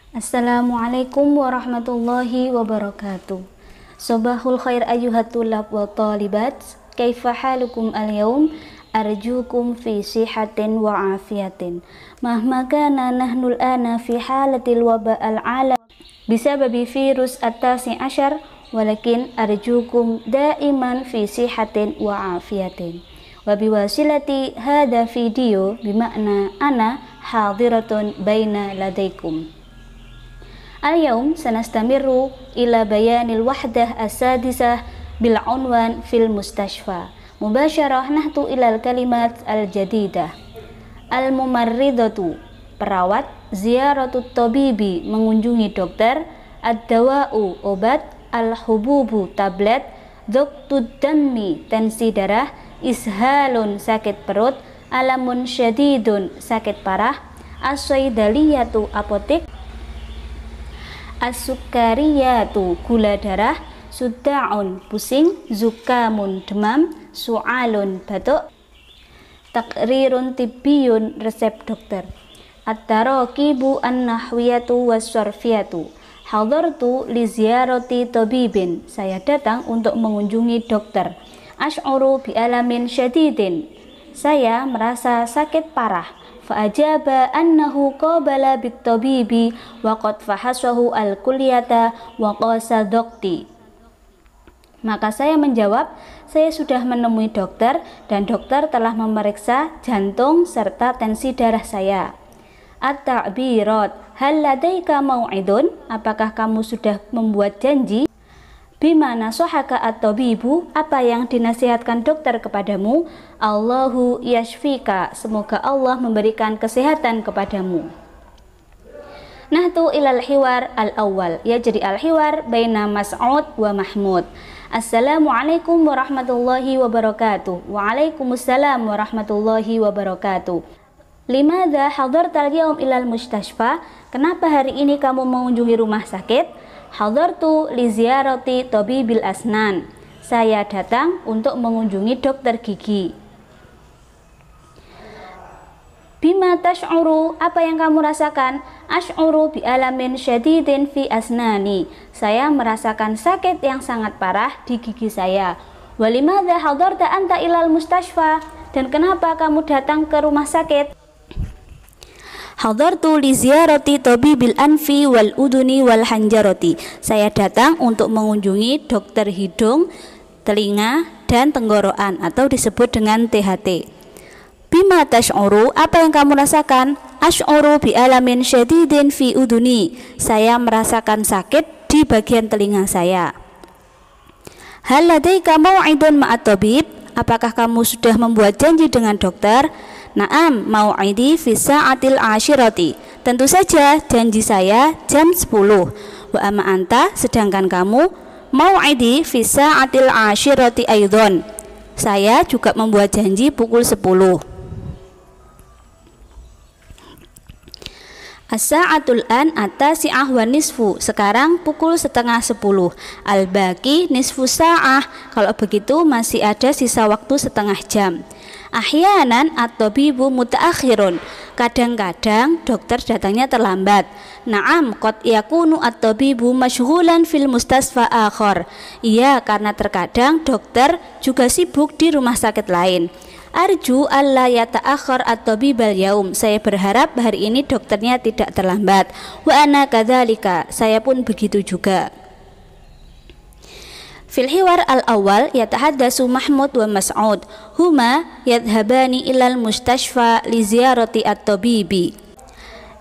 Assalamualaikum warahmatullahi wabarakatuh. Sobahul khair ayyuhat tulab wa talibat. Kaifa halukum al-yawm? Arjukum fi sihatin wa afiyatin. Mahma kana nahnul ana fi halatil waba al-alam bisababi virus at-tasi ashar, walakin arjukum daiman fi sihatin wa afiyatin. Wa biwasilati hadha video bimakna ana hadiratun baina ladaikum. Al-yawm sanastamiru ila bayanil wahdah as-sadisah bil unwan fil mustashfa. Mubasyarah nahtu ilal kalimat al-jadidah. Al-mumarridatu, perawat. Ziyaratut tabibi, mengunjungi dokter. Ad-dawa'u, obat. Al-hububu, tablet. Dhaqtud dammi, tensi darah. Ishalun, sakit perut. Alamun syadidun, sakit parah. As-saydaliyatu, apotek. As-sukariyatu, gula darah. Sudda'un, pusing. Zukamun, demam. Su'alun, batuk. Takrirun tibbiyun, resep dokter. At-tarakibu an-nahwiyatu was-sarfiyatu. Hadartu li ziyarati tabibin, saya datang untuk mengunjungi dokter. Ash'uru bi alamin syadidin, saya merasa sakit parah. Fa'ajaba annahu qabala bit tabibi wa qad fahasahu al-kulliyata wa qasa dokti. Maka saya menjawab, saya sudah menemui dokter dan dokter telah memeriksa jantung serta tensi darah saya. At-ta'birat, hal ladaika mau'idun, apakah kamu sudah membuat janji? Bima nasahaka at-tabibu, apa yang dinasihatkan dokter kepadamu? Allahu yashfika, semoga Allah memberikan kesehatan kepadamu. Nahtu ilal hiwar al-awwal, ya jadi al-hiwar baina Mas'ud wa Mahmud. Assalamualaikum warahmatullahi wabarakatuh. Waalaikumsalam warahmatullahi wabarakatuh. Limadha hadartal yawm ilal mustashfa? Kenapa hari ini kamu mengunjungi rumah sakit? Hadartu li ziyarati tabibil asnan. Saya datang untuk mengunjungi dokter gigi. Bima tash'uru, apa yang kamu rasakan? Ash'uru bi alamin syadidin fi asnani. Saya merasakan sakit yang sangat parah di gigi saya. Walimadha hadarta anta ilal mustashfa? Dan kenapa kamu datang ke rumah sakit? Hadartu li ziyarati tabibil anfi wal uduni wal hanjarati. Saya datang untuk mengunjungi dokter hidung, telinga, dan tenggorokan atau disebut dengan THT. Bima tash'uru, apa yang kamu rasakan? Ash'uru bi alamin syadidin fi uduni. Saya merasakan sakit di bagian telinga saya. Hal ladaika mau'idun ma'at tabib? Apakah kamu sudah membuat janji dengan dokter? Naam, mau'idi fi sa'atil ashirati. Tentu saja janji saya jam 10. Wa amma anta, sedangkan kamu? Mau'idi fi sa'atil ashirati aidon. Saya juga membuat janji pukul 10. As-sa'atul an at-tasi'ah wa nisfu. Sekarang pukul setengah 10. Al-baqi nisfu sa'ah. Kalau begitu masih ada sisa waktu setengah jam. Ahyanan at-tabibu mutaakhirun. Kadang-kadang dokter datangnya terlambat. Naam, qad yakunu at-tabibu masyghulan fil mustasfa akhar. Iya, karena terkadang dokter juga sibuk di rumah sakit lain. Arju alla yata'akhir at-tabibal yaum. Saya berharap hari ini dokternya tidak terlambat. Wa ana kadzalika, saya pun begitu juga. Fil hiwar al-awwal yatahaddatsu Mahmud wa Mas'ud. Huma yadhhabani ilal mustashfa li ziyarati at-tabibi.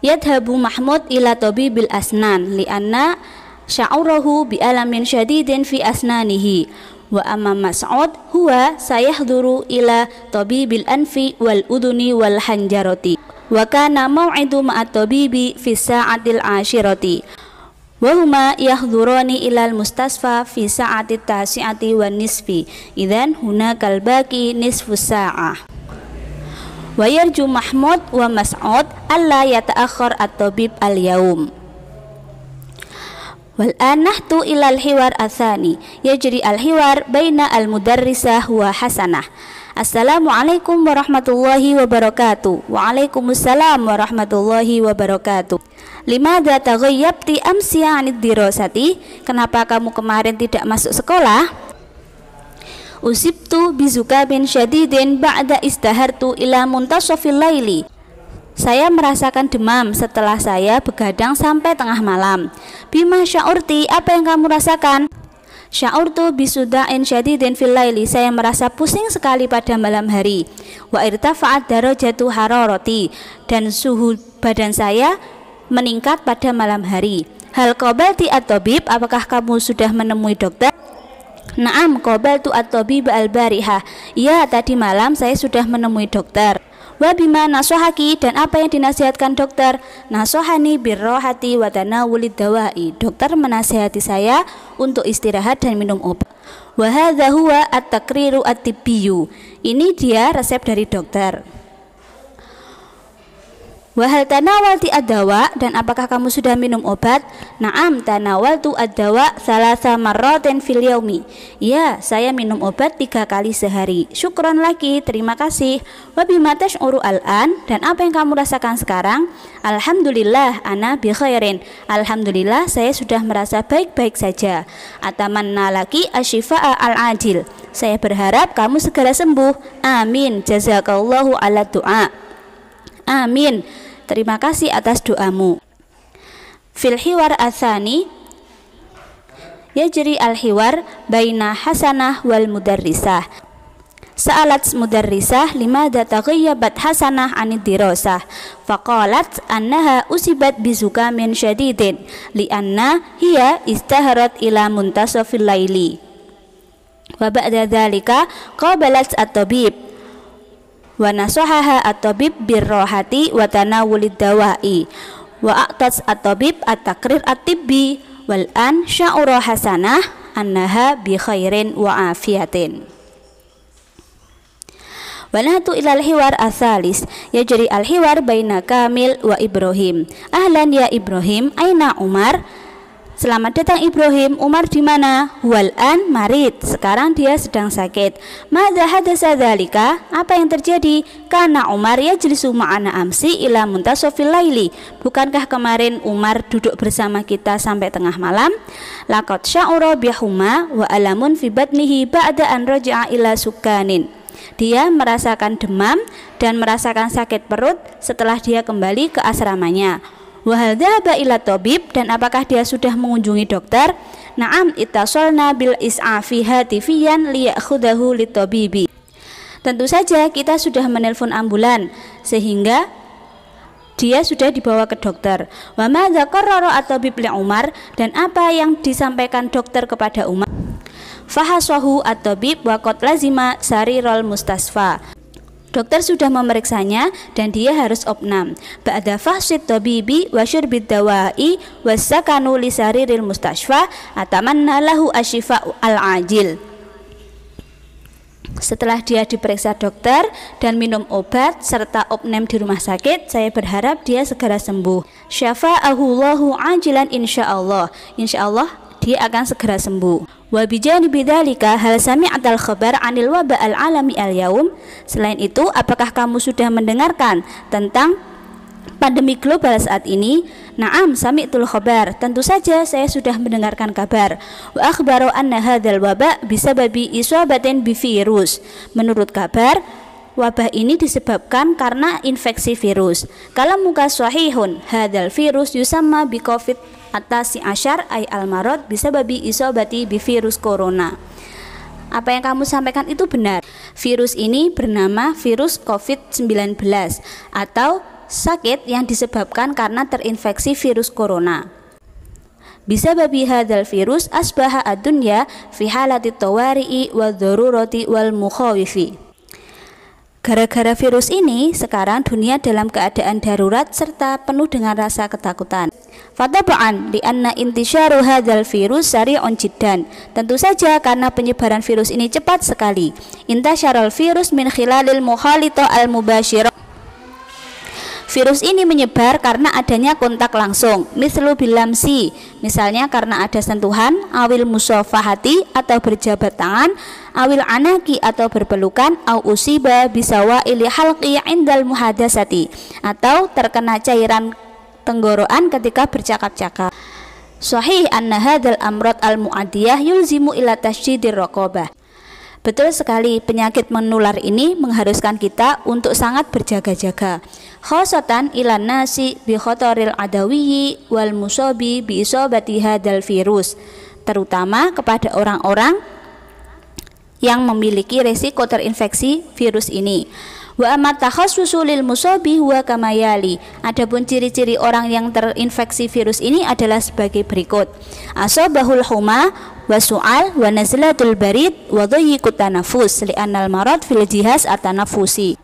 Yadhhabu Mahmud ila tabibil asnan li'anna sya'urahu bi alamin syadidin fi asnanihi. Wa amma Mas'ud huwa sayahduru ila tabibil anfi wal uduni wal hanjarati. Wa kana mau'idu ma'at tabibi fi sa'atil ashirati. Wa huma yahdurani ilal mustasfa fi sa'atit tasi'ati wan nisfi. Idzan hunakal baqi nisfu sa'ah. Wa yarju Mahmud wa Mas'ud alla yata'akhkhar at-tabib al-yaum. Wal anahtu ilal hiwar atsani, yajri al-hiwar baina al-mudarrisah wa Hasanah. Assalamualaikum warahmatullahi wabarakatuh. Waalaikumsalam warahmatullahi wabarakatuh. Limadza taghayyabti amsi 'anid dirasati? Kenapa kamu kemarin tidak masuk sekolah? Usibtu bizukamin syadidin ba'da istahartu ila muntasafil laili. Saya merasakan demam setelah saya begadang sampai tengah malam. Bima sya'urti, apa yang kamu rasakan? Sya'urtu bisuda'in syadidin fil laili. Saya merasa pusing sekali pada malam hari. Wa irtafa'at darajatu hararati, dan suhu badan saya meningkat pada malam hari. Hal qabalti at-tabib, apakah kamu sudah menemui dokter? Naam qabaltu at-tabib al-bariha. Ya, tadi malam saya sudah menemui dokter. Wa bima nasohaki, dan apa yang dinasihatkan dokter? Nasohani birrohati wa tanawulid dawai. Dokter menasihati saya untuk istirahat dan minum obat. Wa hadza huwa at-taqriru at-tibbiyu. Ini dia resep dari dokter. Wahal tanawalti ad-dawa, dan apakah kamu sudah minum obat? Naam tanawaltu ad-dawa salasa marratin fil yaumi. Ya, saya minum obat 3 kali sehari. Syukron lagi, terima kasih. Wa bima tash'uru al-an, dan apa yang kamu rasakan sekarang? Alhamdulillah ana bi khairin. Alhamdulillah saya sudah merasa baik-baik saja. Atamanna laki asyifa'a al-ajil. Saya berharap kamu segera sembuh. Amin. Jazakallahu ala du'a. Amin. Terima kasih atas doamu. Fil hiwar atsani yajri al-hiwar baina Hasanah wal mudarrisah. Sa'alat mudarrisah limadza taghayyabat Hasanah 'anid dirasah. Faqalat annaha usibat bizukamin syadidin li'anna hiya istaharat ila muntasafil laili. Wa ba'da dzalika qabalat at-tabib wa nasahaha at-tabib birrohati wa tanawulid dawai wa aqtas at-tabib at-taqrir at-tibbi wal an sya'ura hasanah annaha bi khairin wa afiyatin. Wa nahtu ila al-hiwar as-salis yajri al-hiwar baina Kamil wa Ibrahim. Ahlan ya Ibrahim, aina Umar? Selamat datang Ibrahim, Umar di mana? Wal an marid, sekarang dia sedang sakit. Madza hadatsa dzalika? Apa yang terjadi? Kana Umar yajlisu ma'ana amsi ila muntasafil laili. Bukankah kemarin Umar duduk bersama kita sampai tengah malam? Laqad sya'ura bihuma wa alamun fi batnihi ba'da an raja'a ila sukanin. Dia merasakan demam dan merasakan sakit perut setelah dia kembali ke asramanya. Wahal dhaba ila tabib, dan apakah dia sudah mengunjungi dokter? Naam ittasalna bil is'afi hatifiyan liya'khudahu litabibi. Tentu saja kita sudah menelpon ambulan sehingga dia sudah dibawa ke dokter. Wa madza qarrara at-tabib li Umar, dan apa yang disampaikan dokter kepada Umar? Fahasahu at-tabib wa qad lazima sarirul mustasfa. Dokter sudah memeriksanya dan dia harus opnam. Ba'da fahsit tabibi wa syurbid dawai wasakanu li sariril mustashfa atamanna lahu asyifa'u al-ajil. Setelah dia diperiksa dokter dan minum obat serta opnam di rumah sakit, saya berharap dia segera sembuh. Syafa'ahullahu ajilan insyaallah. Insyaallah dia akan segera sembuh. Wa bijanibi dzalika hal sami'atal khabar 'anil waba al-alami al-yaum? Selain itu, apakah kamu sudah mendengarkan tentang pandemi global saat ini? Naam sami'tul khabar. Tentu saja saya sudah mendengarkan kabar. Wa akhbaru anna hadzal waba bisababi isabatin bi virus. Menurut kabar, wabah ini disebabkan karena infeksi virus. Kalamuka sahihun, hadzal virus yusamma bi covid atasi asyar ay al-marad bisababi isobati bi virus corona. Apa yang kamu sampaikan itu benar. Virus ini bernama virus COVID-19 atau sakit yang disebabkan karena terinfeksi virus corona. Bisababi hadzal virus asbaha ad-dunya fi halati tawari'i wa dzarurati wal mukhawifi. Gara-gara virus ini, sekarang dunia dalam keadaan darurat serta penuh dengan rasa ketakutan. Fataba'an li'anna intisyaru hadzal virus sari'un jiddan. Tentu saja karena penyebaran virus ini cepat sekali. Intasyaral virus min khilalil mukhalita al-mubashirah Virus ini menyebar karena adanya kontak langsung, mislu bilamsi, misalnya karena ada sentuhan, awil musafahati atau berjabat tangan, awil anaki atau berpelukan, au usiba bisawa ili halqi indal muhadasati, atau terkena cairan tenggorokan ketika bercakap-cakap. Sahih anna hadzal amrad al-mu'adiyah yulzimu ila tasyidir raqabah. Betul sekali, penyakit menular ini mengharuskan kita untuk sangat berjaga-jaga. Khosatan ilan nasi bi khotoril adawiyyi wal musabi bi isobati hadzal virus, terutama kepada orang-orang yang memiliki resiko terinfeksi virus ini. Wa amat takhassusu lil musabi huwa kamayali. Adapun ciri-ciri orang yang terinfeksi virus ini adalah sebagai berikut. Asabahul huma wa su'al wa nazlatul barid wa dhayiqut tanafus li'annal marad fil jihaz at-tanafusi.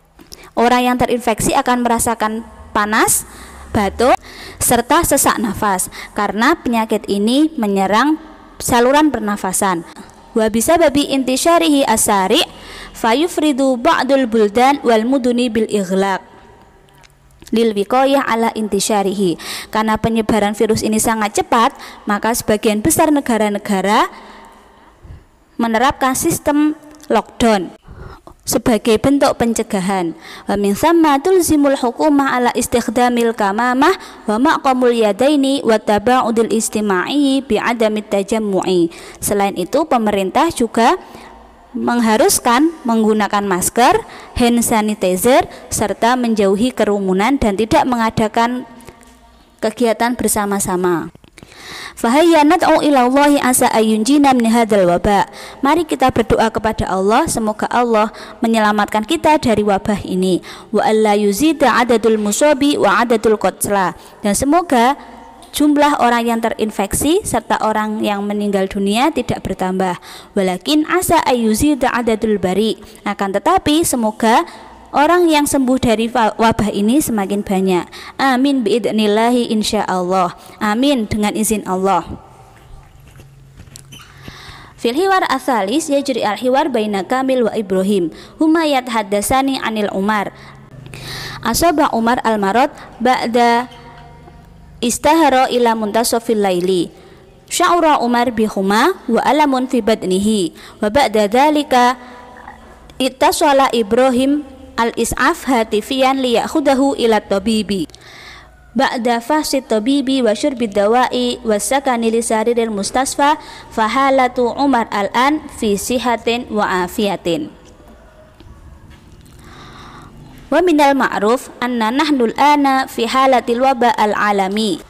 Orang yang terinfeksi akan merasakan panas, batuk, serta sesak nafas karena penyakit ini menyerang saluran pernafasan. Wa bisababi intisyarihi asari fayufridu ba'dul buldan wal muduni bil ighlaq lil wiqayah ala intisyarihi. Karena penyebaran virus ini sangat cepat, maka sebagian besar negara-negara menerapkan sistem lockdown sebagai bentuk pencegahan. Wa min thamma tulzimul hukumah ala istikhdamil kamamah wa maqamul yadaini wa taba'udil istima'i bi adamit tajammu'i. Selain itu, pemerintah juga mengharuskan menggunakan masker, hand sanitizer, serta menjauhi kerumunan dan tidak mengadakan kegiatan bersama-sama. Fahayya nad'u ila Allahi asa ayunjina min hadzal waba. Mari kita berdoa kepada Allah, semoga Allah menyelamatkan kita dari wabah ini. Wa alla yuzida adadul musabi wa adadul qatla, dan semoga jumlah orang yang terinfeksi serta orang yang meninggal dunia tidak bertambah. Walakin asa ayuzida adadul bari, akan tetapi semoga orang yang sembuh dari wabah ini semakin banyak. Amin biidnillahi insyaallah. Amin dengan izin Allah. Fil hiwar atsalis yajri al hiwar baina Kamil wa Ibrahim huma yatahaddatsani anil Umar. Asaba Umar al marad ba'da istahara ila muntasafil laili. Sya'ura Umar bihuma wa alamun fi badnihi wa ba'da dzalika ittasala Ibrahim al-is'af hatifiyan liyakhudahu ila tabibi. Ba'da fahsi tabibi wa syurbid dawa'i wa sakani li sariril mustasfa fahalatu Umar al-an fi sihatin wa afiyatin. Wa minal ma'ruf anna nahnul ana fi halatil waba al-alami.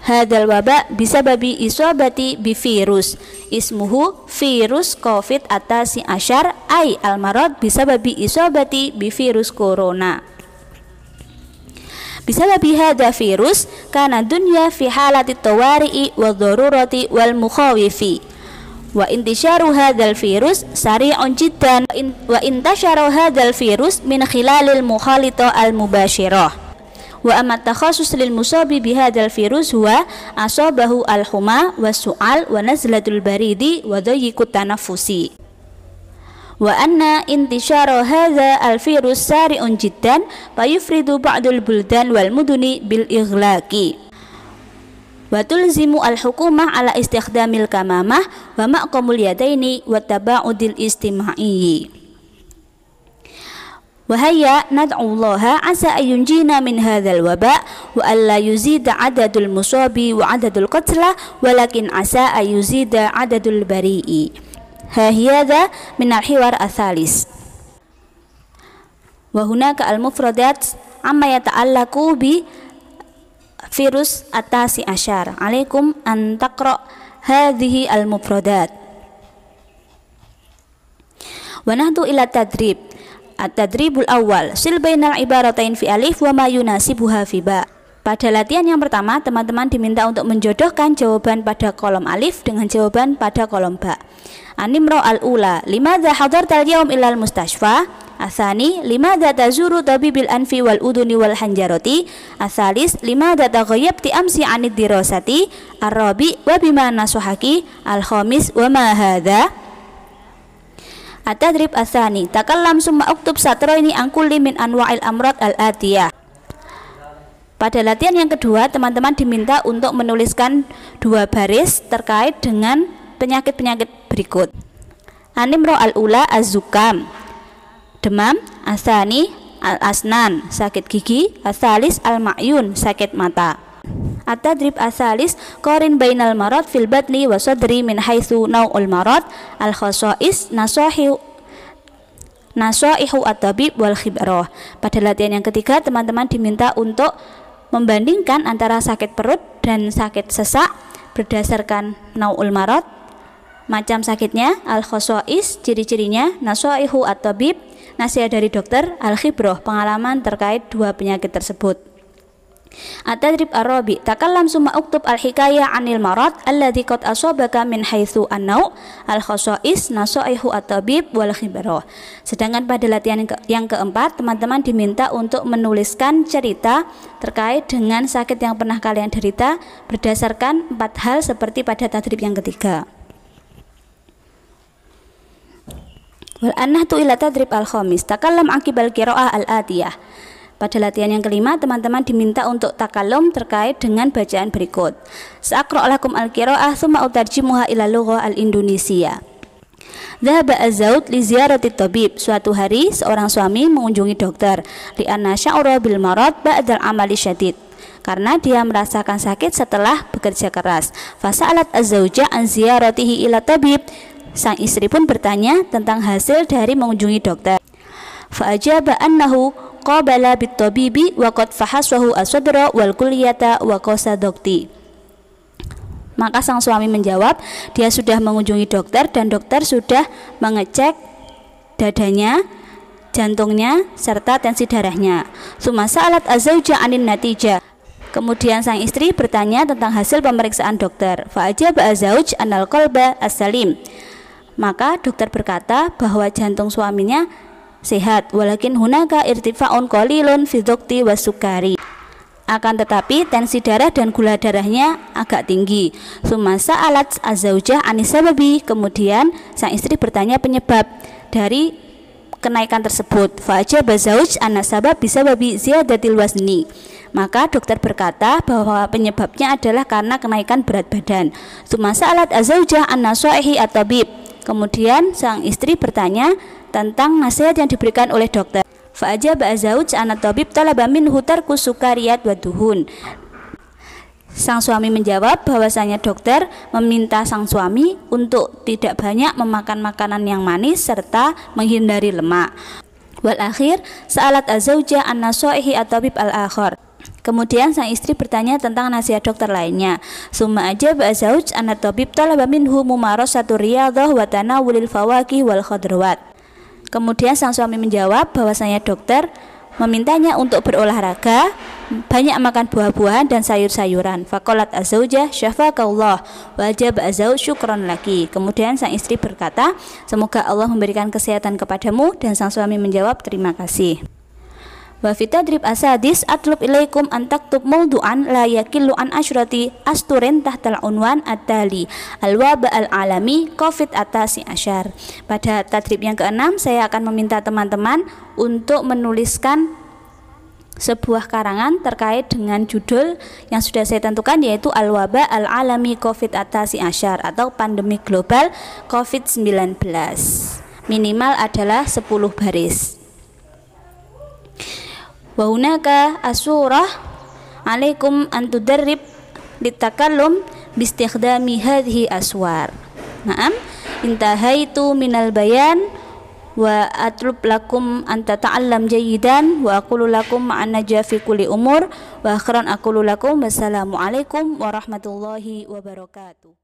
Hadzal waba bisababi isabati bi virus ismuhu virus COVID atasi asyar ay al-marad bisababi isabati bi virus corona. Bisababi hadza virus kana dunya fi halati tawari'i wa dharurati wal mukhawifi. Wa intisyaru hadzal virus sari'un jiddan wa intasyaru hadzal virus min khilalil mukhalita al-mubashirah. Wa amat takhassus lil musabi bihadzal virus huwa asabahu al-huma was-su'al wa nazlatul baridi wa dhayiqut tanafusi. Wa anna intisyara hadza al-virus sari'un jiddan fayufridu ba'dul buldan wal muduni bil ighlaqi. Wa tulzimu al-hukumah ala istikhdamil kamamah wa maqamul yadaini wa taba'udil istima'i. Wahaya nad'ullaha asa ayunjina min hadzal waba wa alla yuzida adadul musabi wa adadul qatla walakin asa ayuzida adadul bari'i. Hahiyadha min al-hiwar atsalis. Wa hunaka al-mufradat amma yata'allaqu bi virus atasi asyar. Alaikum an taqra hadhihi al-mufradat. Wa nahdu ila tadrib. At-tadribul awal sil bainal ibaratain fi alif wa ma yunasibuha fi ba. Pada latihan yang pertama, teman-teman diminta untuk menjodohkan jawaban pada kolom alif dengan jawaban pada kolom ba. Animro al-ula, limadza hadartal yawm ilal mustashfa? Atsani, limadza tazuru tabibil anfi wal uduni wal hanjarati? Atsalis, limadza taghayyabti amsi 'anid dirasati? Ar-rabi, wa bima nasuhaki? Al-khamis, wa ma hadza? At-tadrib atsani, takallam summa uktub satraini an kulli min anwa'il amrad al-atiyah. Pada latihan yang kedua, teman-teman diminta untuk menuliskan 2 baris terkait dengan penyakit-penyakit berikut. Animro al-ula az-zukam, demam. Asani al-asnan, sakit gigi. Asalis al-ma'yun, sakit mata. At-tadrib asalis qarin bainal marad fil batni wa sadri min haitsu nau'ul marad al-khasa'is nasaihu at-tabib wal khibrah. Pada latihan yang ketiga, teman-teman diminta untuk membandingkan antara sakit perut dan sakit sesak berdasarkan nau'ul marad, macam sakitnya, al-khasa'is, ciri-cirinya, nasaihu at-tabib, nasihat dari dokter, al-khibrah, pengalaman terkait 2 penyakit tersebut. At-tadrib ar-rabi, takallam summa uktub al-hikayah anil marad alladhi qad asabaka min haitsu an-nau' al-khasa'is nasaihu at-tabib wal khibrah. Sedangkan pada latihan yang keempat, teman-teman diminta untuk menuliskan cerita terkait dengan sakit yang pernah kalian derita berdasarkan 4 hal seperti pada tadrib yang ketiga. Wal annahtu ila tadrib al-khamis, takallam aqibal qiraa'ah al-atiyah. Pada latihan yang kelima, teman-teman diminta untuk takallum terkait dengan bacaan berikut. Sa'aqra' lakum al-qira'ah tsumma utarjimuha ila lughah al-Indonesia. Dhahaba az-zawj li ziyarati tabib. Suatu hari seorang suami mengunjungi dokter. Li'anna sya'ura bil marad ba'dal amali syadid. Karena dia merasakan sakit setelah bekerja keras. Fasa'alat az-zawja an ziyaratihi ila tabib. Sang istri pun bertanya tentang hasil dari mengunjungi dokter. Fa'ajaba annahu qabala bit-tabibi wa qad fahaswahu as-sadra wal kulliyata wa qasadokti. Maka sang suami menjawab, dia sudah mengunjungi dokter dan dokter sudah mengecek dadanya, jantungnya serta tensi darahnya. Summa sa'alat az-zawja anin natijah. Kemudian sang istri bertanya tentang hasil pemeriksaan dokter. Fa'ajaba az-zawj anal qalba as-salim. Maka dokter berkata bahwa jantung suaminya sehat, walakin hunaka irtifa'un qalilun fi dhokti wasukari. Akan tetapi tensi darah dan gula darahnya agak tinggi. Tsumma sa'alat az-zaujah anisababi. Kemudian sang istri bertanya penyebab dari kenaikan tersebut. Fa'ajaba zauj anasabab bisababi ziyadatil wazni. Maka dokter berkata bahwa penyebabnya adalah karena kenaikan berat badan. Tsumma sa'alat az-zaujah an-nasaihi at-tabib. Kemudian sang istri bertanya tentang nasihat yang diberikan oleh dokter. Fa'ajaba az-zauj anat tabib talaba minhu tarku sukariyat wa duhun. Sang suami menjawab bahwasanya dokter meminta sang suami untuk tidak banyak memakan makanan yang manis serta menghindari lemak. Wal akhir sa'alat az-zaujah an-nasaihi at-tabib al-akhar. Kemudian sang istri bertanya tentang nasihat dokter lainnya. Summa ajaba az-zauj anat tabib talaba minhu mumarasatu riyadhah wa tanawulil fawakih wal khadrawat. Kemudian sang suami menjawab bahwasanya dokter memintanya untuk berolahraga, banyak makan buah-buahan dan sayur-sayuran. Faqalat az-zaujah syafaqallah wa ajaba az-zauj syukran laki. Kemudian sang istri berkata, semoga Allah memberikan kesehatan kepadamu, dan sang suami menjawab terima kasih. Wa fi tadrib asadis atlub ilaikum an taktub mawdu'an la yakillu an asyrati asturin tahtal unwan at-tali al-waba al-alami COVID atasi asyar. Pada tadrib yang keenam, saya akan meminta teman-teman untuk menuliskan sebuah karangan terkait dengan judul yang sudah saya tentukan, yaitu al-waba al-alami COVID atasi asyar atau pandemi global COVID-19. Minimal adalah 10 baris. Wa hunaka asurah alaikum an tudarrib litakallum bistikhdami hadhihi aswar. Naam, intahaitu minal bayan wa atlub lakum an tata'allam jayidan wa aqulu lakum ma'an najah fi kulli umur wa akhiran aqulu lakum wassalamu alaikum warahmatullahi wabarakatuh.